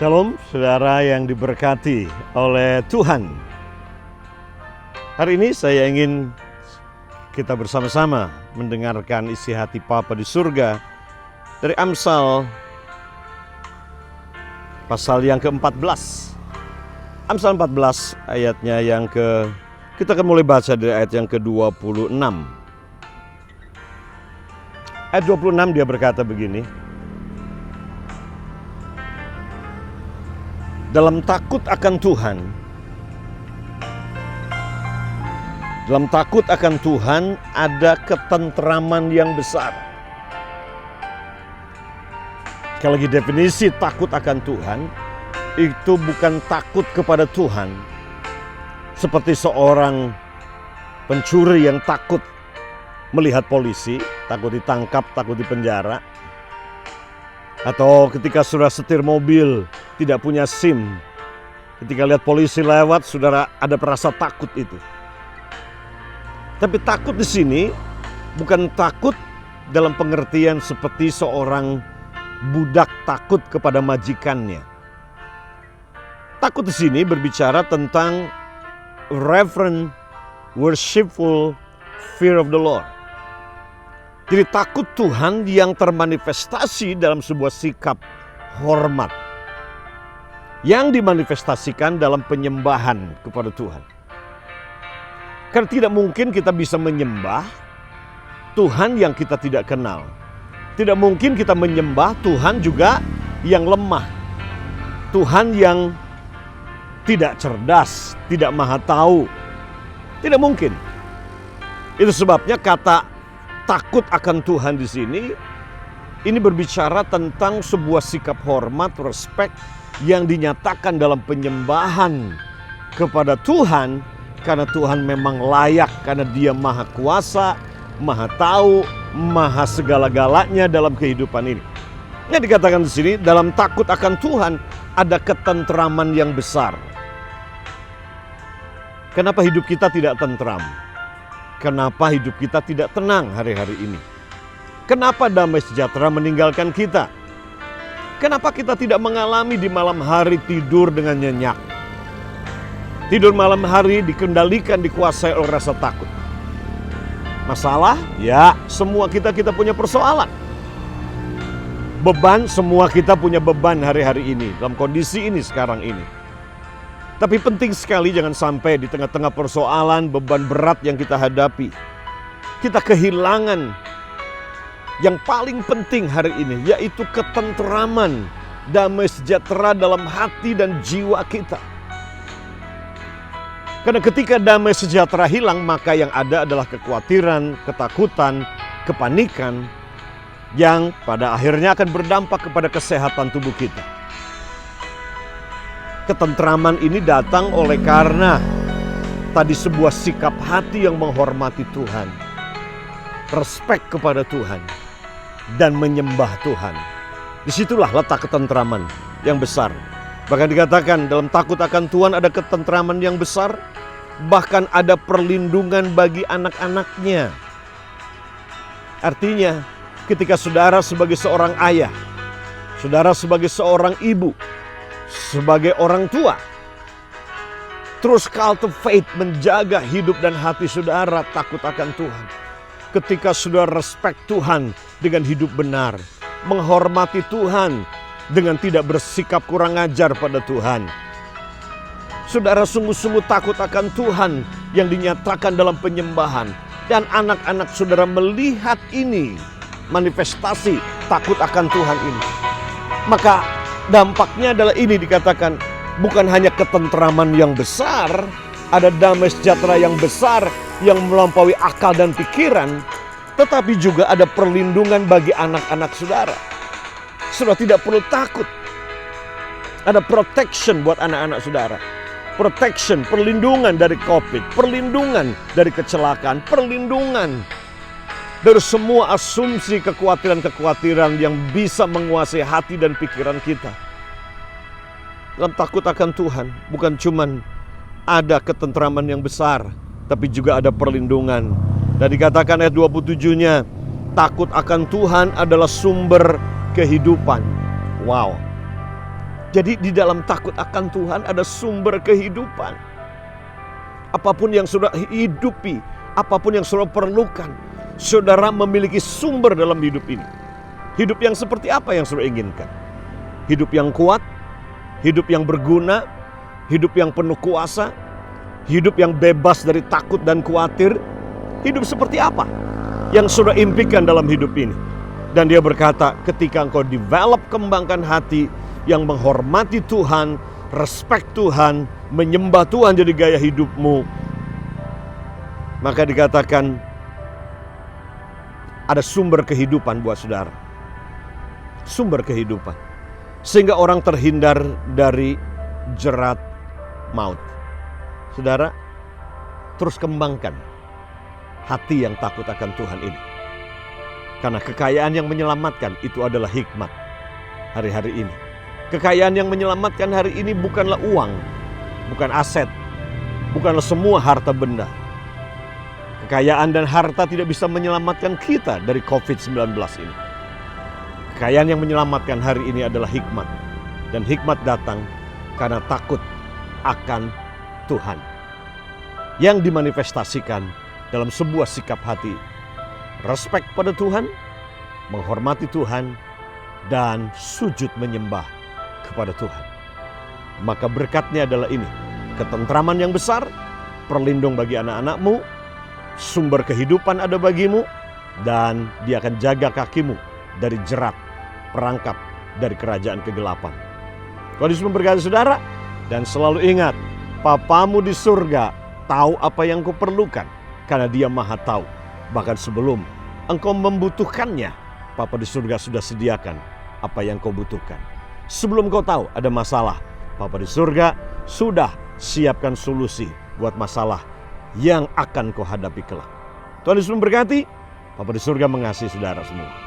Shalom, saudara yang diberkati oleh Tuhan. Hari ini saya ingin kita bersama-sama mendengarkan isi hati Bapa di surga dari Amsal pasal yang ke-14. Amsal 14 ayatnya kita akan mulai baca dari ayat yang ke-26. Ayat 26 dia berkata begini. Dalam takut akan Tuhan ada ketentraman yang besar. Sekali lagi definisi takut akan Tuhan, itu bukan takut kepada Tuhan. Seperti seorang pencuri yang takut melihat polisi, takut ditangkap, takut dipenjara. Atau ketika saudara setir mobil, tidak punya SIM. Ketika lihat polisi lewat, saudara ada perasa takut itu. Tapi takut di sini bukan takut dalam pengertian seperti seorang budak takut kepada majikannya. Takut di sini berbicara tentang reverent, worshipful fear of the Lord. Jadi takut Tuhan yang termanifestasi dalam sebuah sikap hormat yang dimanifestasikan dalam penyembahan kepada Tuhan. Karena tidak mungkin kita bisa menyembah Tuhan yang kita tidak kenal. Tidak mungkin kita menyembah Tuhan juga yang lemah. Tuhan yang tidak cerdas, tidak maha tahu. Tidak mungkin. Itu sebabnya kata takut akan Tuhan di sini ini berbicara tentang sebuah sikap hormat, respect yang dinyatakan dalam penyembahan kepada Tuhan karena Tuhan memang layak, karena Dia maha kuasa, maha tahu, maha segala-galanya dalam kehidupan ini. Yang dikatakan di sini dalam takut akan Tuhan ada ketentraman yang besar. Kenapa hidup kita tidak tentram? Kenapa hidup kita tidak tenang hari-hari ini? Kenapa damai sejahtera meninggalkan kita? Kenapa kita tidak mengalami di malam hari tidur dengan nyenyak? Tidur malam hari dikendalikan, dikuasai oleh rasa takut. Masalah? Ya, semua kita punya persoalan. Beban, semua kita punya beban hari-hari ini, dalam kondisi ini sekarang ini. Tapi penting sekali jangan sampai di tengah-tengah persoalan, beban berat yang kita hadapi, kita kehilangan yang paling penting hari ini, yaitu ketentraman, damai sejahtera dalam hati dan jiwa kita. Karena ketika damai sejahtera hilang, maka yang ada adalah kekhawatiran, ketakutan, kepanikan, yang pada akhirnya akan berdampak kepada kesehatan tubuh kita. Ketentraman ini datang oleh karena tadi sebuah sikap hati yang menghormati Tuhan, respect kepada Tuhan, dan menyembah Tuhan. Disitulah letak ketentraman yang besar. Bahkan dikatakan dalam takut akan Tuhan ada ketentraman yang besar, bahkan ada perlindungan bagi anak-anaknya. Artinya ketika saudara sebagai seorang ayah, saudara sebagai seorang ibu, sebagai orang tua, terus cultivate, menjaga hidup dan hati saudara takut akan Tuhan. Ketika saudara respect Tuhan dengan hidup benar, menghormati Tuhan dengan tidak bersikap kurang ajar pada Tuhan. Saudara sungguh-sungguh takut akan Tuhan yang dinyatakan dalam penyembahan. Dan anak-anak saudara melihat ini, manifestasi takut akan Tuhan ini. Maka dampaknya adalah ini dikatakan bukan hanya ketentraman yang besar, ada damai sejahtera yang besar yang melampaui akal dan pikiran, tetapi juga ada perlindungan bagi anak-anak saudara. Saudara tidak perlu takut. Ada protection buat anak-anak saudara. Protection, perlindungan dari COVID, perlindungan dari kecelakaan, perlindungan dari semua asumsi kekhawatiran-kekhawatiran yang bisa menguasai hati dan pikiran kita. Dalam takut akan Tuhan, bukan cuman ada ketentraman yang besar, tapi juga ada perlindungan. Dan dikatakan ayat 27-nya, takut akan Tuhan adalah sumber kehidupan. Wow. Jadi di dalam takut akan Tuhan ada sumber kehidupan. Apapun yang saudara hidupi, apapun yang saudara perlukan, saudara memiliki sumber dalam hidup ini. Hidup yang seperti apa yang saudara inginkan? Hidup yang kuat, hidup yang berguna, hidup yang penuh kuasa, hidup yang bebas dari takut dan khawatir. Hidup seperti apa yang saudara impikan dalam hidup ini? Dan dia berkata, ketika engkau develop, kembangkan hati yang menghormati Tuhan, respect Tuhan, menyembah Tuhan jadi gaya hidupmu, maka dikatakan ada sumber kehidupan buat saudara. Sumber kehidupan. Sehingga orang terhindar dari jerat maut. Saudara, terus kembangkan hati yang takut akan Tuhan ini. Karena kekayaan yang menyelamatkan itu adalah hikmat hari-hari ini. Kekayaan yang menyelamatkan hari ini bukanlah uang, bukan aset, bukanlah semua harta benda. Kekayaan dan harta tidak bisa menyelamatkan kita dari COVID-19 ini. Kekayaan yang menyelamatkan hari ini adalah hikmat. Dan hikmat datang karena takut akan Tuhan. Yang dimanifestasikan dalam sebuah sikap hati. Respect pada Tuhan, menghormati Tuhan, dan sujud menyembah kepada Tuhan. Maka berkatnya adalah ini. Ketentraman yang besar, perlindung bagi anak-anakmu, sumber kehidupan ada bagimu, dan dia akan jaga kakimu dari jerat, perangkap dari kerajaan kegelapan. Tuhan Yesus memberkati saudara, dan selalu ingat, Papamu di surga tahu apa yang kau perlukan, karena Dia Maha tahu. Bahkan sebelum engkau membutuhkannya, Papa di surga sudah sediakan apa yang kau butuhkan. Sebelum kau tahu ada masalah, Papa di surga sudah siapkan solusi buat masalah yang akan kau hadapi kelak. Tuhan Yesus memberkati. Papa di surga mengasihi saudara semua.